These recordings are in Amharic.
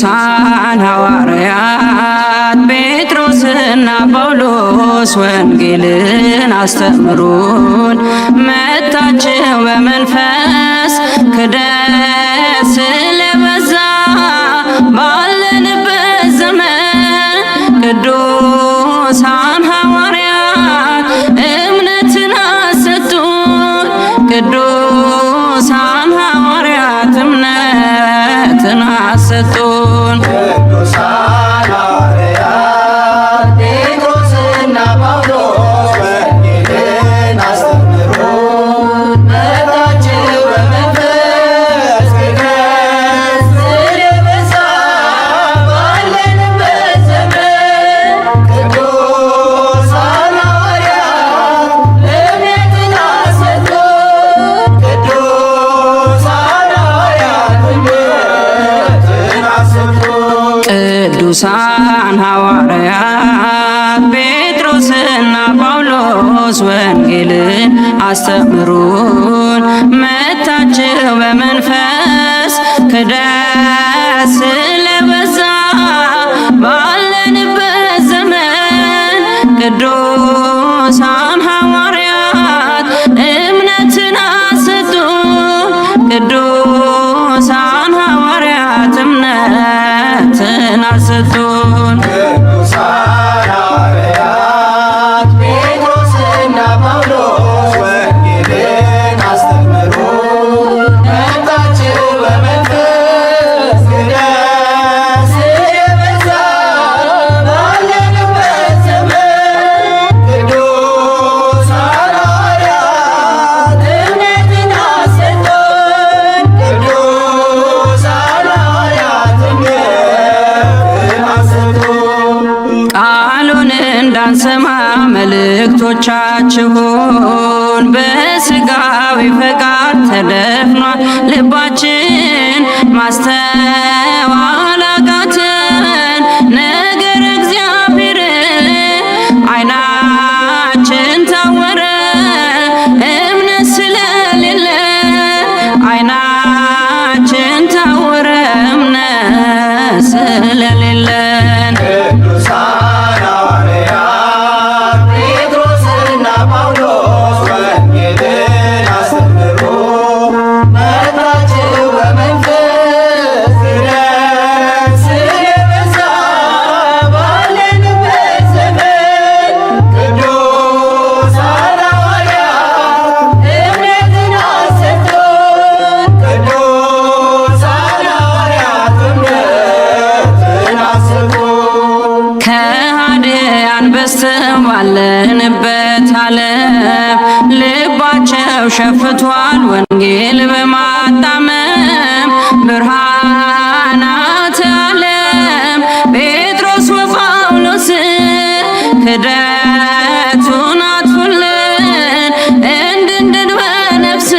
ቅዱሳን ሐዋርያት ጴጥሮስና ጳውሎስ ወንጌልን አስተምሩን። መታችሁ በመንፈስ ክደት ስለበዛ ባለንበት ዘመን ቅዱሳን ሐዋርያት እምነትን አሰጡን። ቅዱሳን ሐዋርያት እምነትን አሰጡን። ቅዱሳን ሐዋርያት ጴጥሮስና ጳውሎስ ወንጌልን አስተምሩን። መታችሁ በመንፈስ ክደት ስለበዛ ባለንበት ዘመን ቅዱሳን ሐዋርያት እምነትን አሰጡን። ቅዱሳን ሐዋርያት እምነትን አሰጡን። ቅዱሳን ሐዋርያት ጴጥሮስና ጳውሎስ ወንጌልን አስተምሩን። መታችሁ በመንፈስ ክደት ስለበዛ ባለንበት ዘመን ቅዱሳን ሐዋርያት እምነትን አሰጡን። ቅዱሳን ሐዋርያት እምነትን አሰጡን። ቅዱሳን ሐዋርያት ጴጥሮስና ጳውሎስ ወንጌልን አስተምሩን። መታችሁ በመንፈስ ክደት ስለበዛ ባለንበት ዘመን ቅዱሳን ሐዋርያት እምነትን አሰጡን። ቅዱሳን ሐዋርያት እምነትን አሰጡን። ቃሉን እንዳንሰማ መልእክቶቻችሁን በሥጋዊ ፈቃድ ተደፍኗል ልባችን። ማስተዋል አቃተን ነገር እግዚአብሔር ዓይናችን ታወረ እምነት ስለሌለ። ዓይናችን ታወረ እምነት ስለሌለን። ቅዱሳን ሐዋርያት ጴጥሮስና ጳውሎስ ወንጌልን አስተምሩን። መታችሁ በመንፈስ ክደት ስለበዛ ባለንበት ዘመን ቅዱሳን ሐዋርያት እምነትን አሰጡን። ቅዱሳን ሐዋርያት እምነትን አሰጡን። ከሃዲያን በዝተው ባለንበት ዓለም ልባቸው ሸፍቷል ወንጌል በማጣመም። ብርሃናተ ዓለም ጴጥሮስ ወጳውሎስ ክደቱን አጥፉልን እንድንድን በነፍስ።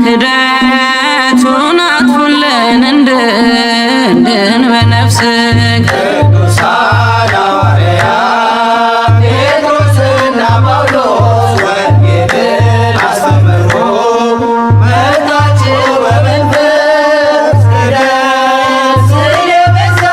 ክደቱን አጥፉልን እንድንድን በነፍስ። ቅዱሳን ሐዋርያት ጴጥሮስና ጳውሎስ ወንጌልን አስተምሩን። መታችሁ በመንፈስ ክደት ስለበዛ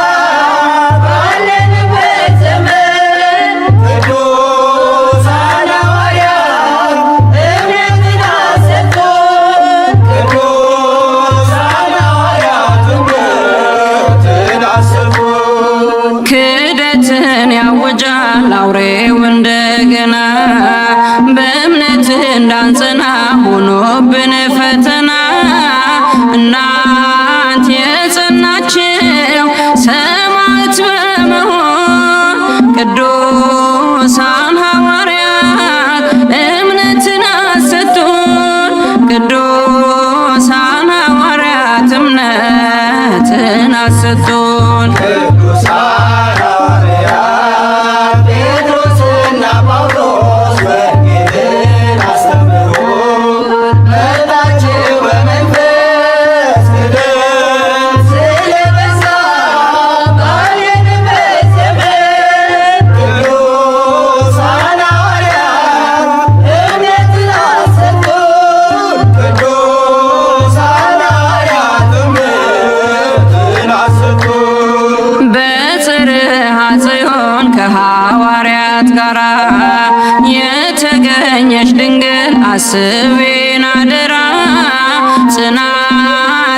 ባለንበት ዘመን ቅዱሳን ሐዋርያት እምነትን አሰጡን። ቅዱሳን ሐዋርያት እምነትን አሰጡን። ክደትን ያወጃል አውሬው እንደገና በእምነት እንዳንጸና ሆኖብን ፈተና። እናንተ የጸናችሁ ሰማዕት በመሆን ቅዱሳን ሐዋርያት እምነትን አሰጡን። ቅዱሳን ሐዋርያት እምነትን አሰጡን። ቅዱሳን ሐዋርያት ጴጥሮስና ጳውሎስ ወንጌልን አስተምሩን። መታችሁ በመንፈስ ክደት ስለበዛ ባለንበት ዘመን ቅዱሳን ሐዋርያት እምነትን አሰጡን። ቅዱሳን ሐዋርያት እምነትን አሰጡን። አስቤን አደራ ጽናታችን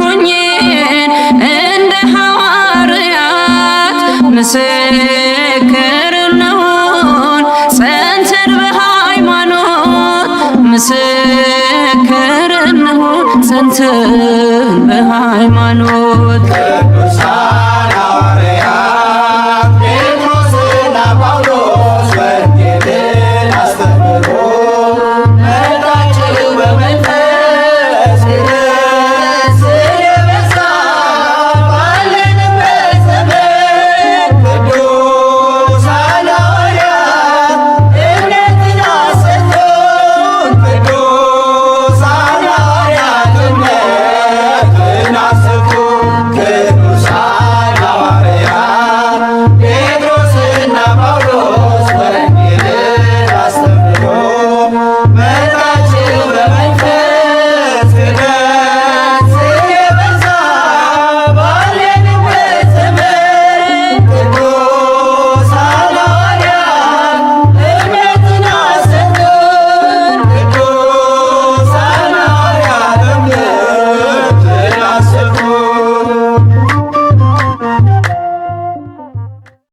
ሆኜን እንደ ሐዋርያት ምስክር እንሁን ጸንተን በሃይማኖት ምስክር እንሁን ጸንተን በሃይማኖት